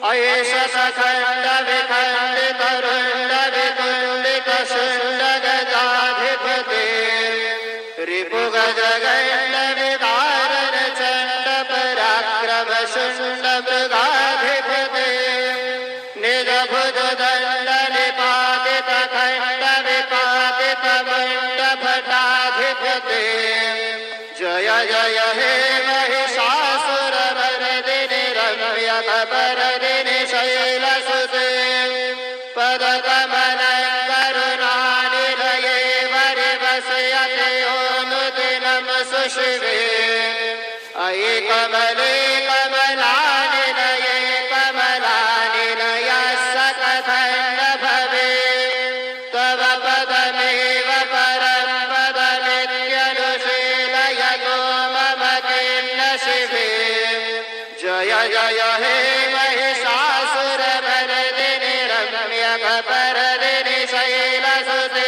ऐष सखंड विखंडित रुंड विकुंडित शुंड गजाधिपते रिपु गज गंड विदारण चंड पराक्रम शुंड मृगाधिपते निज भुज दंड निपातित खंड विपातित मंड भटाधिपते जय जय हे महिषासुर मर्दिनि रम्य कबरदिनि शैलसुते पदकमल करुणानिलये वरिवसयते अनुदिनं सुशिवे अयि कमले कमलानिलये कमलानिलयः सकथं भवे तव पदमेव परं पदमित्यनुशीलयतो मम किन्न शिवे जय जय हे महिषासुरमर्दिनि रम्यकबरदिनि शैलसुते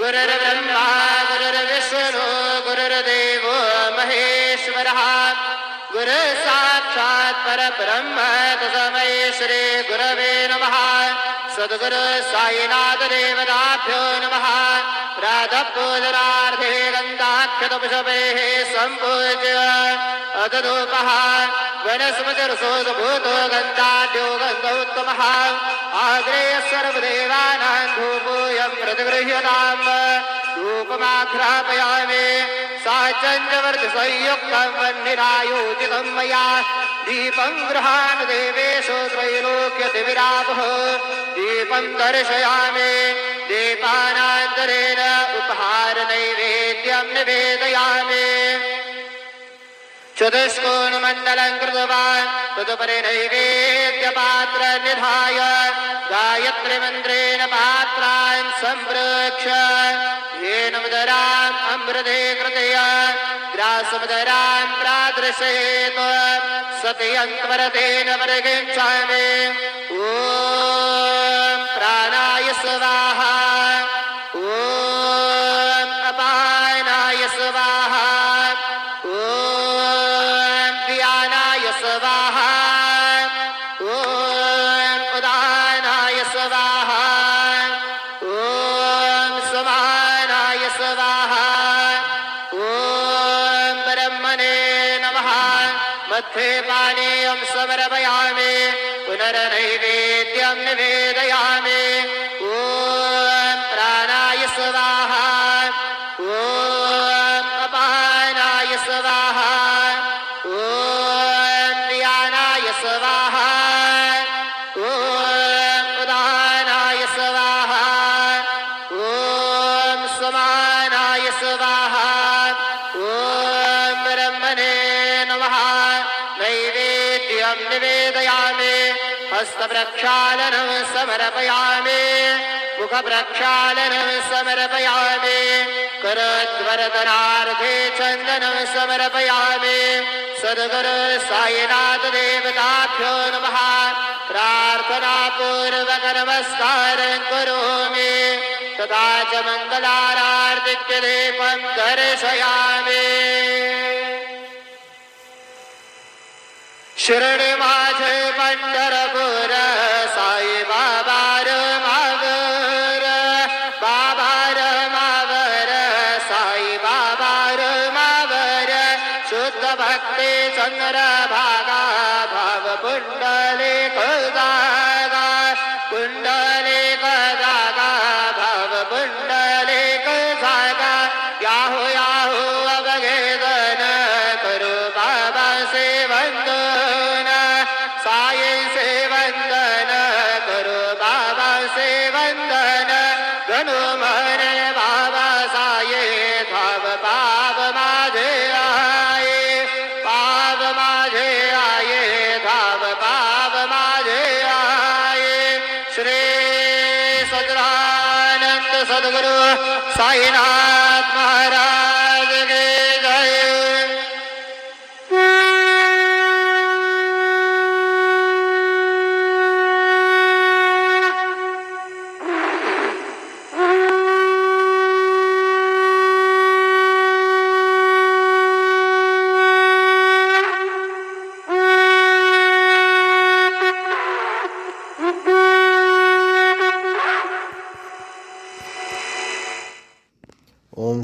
गुरुर्ब्रह्मा गुरुर्विष्णु गुरुर्देवो महेश्वरः गुरुसाक्षात् परब्रह्म तस्मै श्री गुरवे नमः सद्गुरु साईनाथ देवताभ्यो नमः प्रातःपूजनार्थे गन्धाक्षतपुष्पैः सम्पूज्य अदधूपः वनस्पतिरसोद्भूतो गन्धाढ्यो गन्धोत्तमः आग्रेय सर्वदेवानां धूपोऽयं प्रतिगृह्यताम् धूपमाघ्रापयामि साचन्द्रवर्तिसंयुक्तं वह्निरायोजितं मया दीपं गृहाण देवेषु त्रैलोक्यतिविरापः दीपं दर्शयामि दीपानान्तरेण उपहारनैवेद्यं निवेदयामि चतुष्कोणमण्डलं कृतवान् तदुपरि नैवेद्यपात्रनिधाय गायत्रीमन्त्रेण पात्रान् सम्प्रोक्ष्य येन मुदराम् अमृते कृतय ग्रासमुदरां प्रादृशेत सत्यन्त्वरतेन परिगच्छामि ॐ प्राणाय स्वाहा ॐ अपानाय स्वाहा ॐ ध्यानाय स्वाहा ॐ उदानाय स्वाहा ॐ समानाय स्वाहा ॐ ब्रह्मणे नमः मध्ये पानीयं समर्पयामि पुनर्नैवेद्यं निवेदयामि ॐ प्राणाय स्वाहा ॐ अपानाय स्वाहा ॐ ध्यानाय स्वाहा ॐ उदानाय स्वाहा ॐ समानाय स्वाहा ॐ ब्रह्मणे नमः नैवेद्यं निवेदयामि हस्तप्रक्षालनं समर्पयामि मुखप्रक्षालनं समर्पयामि करद्वरदनार्थे चन्दनं समर्पयामि सद्गुरु साईनाथ देवताभ्यो नमः प्रार्थनापूर्वक नमस्कारं करोमि तथा च मङ्गलारार्तिक्यदीपं दर्शयामि शिर्डी माझे पंढरपूर साई बाबा मावर बाबा मावर साई बाबा मावर शुद्ध भक्ती चंद्र भागा भाव कुंडली जागा कुंडली जागा भाव कुंडली जागा याहू याहू अवघेदन करू बाबा से वंदन साई से वंदन करू बाबा से वंदन गणु मन बाबा साये भाव पाव माझे आये पाव माझे आये धाव पाव माझे आये श्री सद्गुरानंद सद्गुरु साईनाथ महाराज के जय।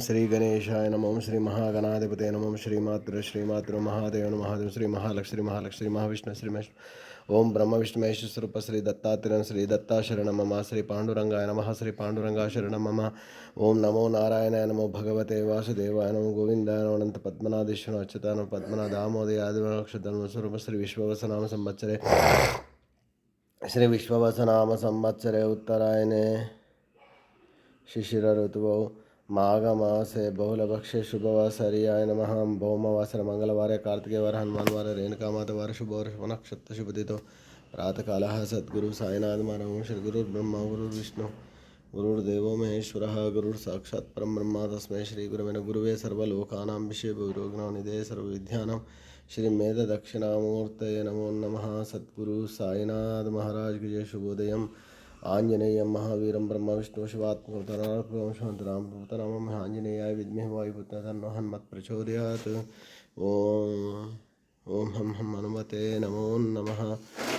श्री गणेशाय नमः। ओम श्री महागणाधिपते नमः। ओम श्रीमातृ महादेव महादेव श्री महालक्ष्मी महाविष्णु श्री ओम ब्रह्म विष्णु महेश स्वरूप श्री दत्तात्रेय श्री दत्ता शरण मम। श्री पांडुरंगाय नमः। श्री पांडुरंगा शरण मम। ओम नमो नारायणाय नमो भगवते वासुदेवाय नमो गोविंदाय नमो अनंत पद्मनाभेश्वर अच्युताय नमो पद्मनाभ दामोदय आदिवनक्षत्र स्वरूप श्री विश्ववसनाम संवत्सरे श्री विश्ववसनाम संवत्सरे उत्तरायणे शिशिर ऋतुवौ माघमासे बहुलभक्षे शुभवासरियाय नमः। भौमवासर मंगलवार कार्तिकेवार हनुमानवार रेणुकामातवार शुभवार नक्षत्र शुभदितो प्रातःकालः सद्गुरु साईनाथ महाराज श्री गुरुर्ब्रह्मा गुरुर्विष्णु गुरुर्देवो महेश्वरः गुरुर्साक्षात् परब्रह्म तस्मै श्री गुरवे सर्वलोकानां विषयभूरोगणानिधे सर्वविद्यानां श्री मेध दक्षिणामूर्तये नमो नमः। सद्गुरु साईनाथ महाराज की जय। शुभोदयम्। आंजनेयं महावीरं ब्रह्म विष्णु शिवात्मकं शान्तरामदूतनामं आंजनेयाय विद्महे वायुपुत्राय तन्नो हनुमत् प्रचोदयात्। ओम हम हनुमते नमो नमः।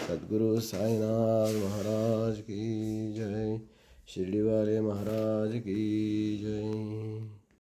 सद्गुरु साईनाथ महाराज की जय। शिरडी वाले महाराज की जय।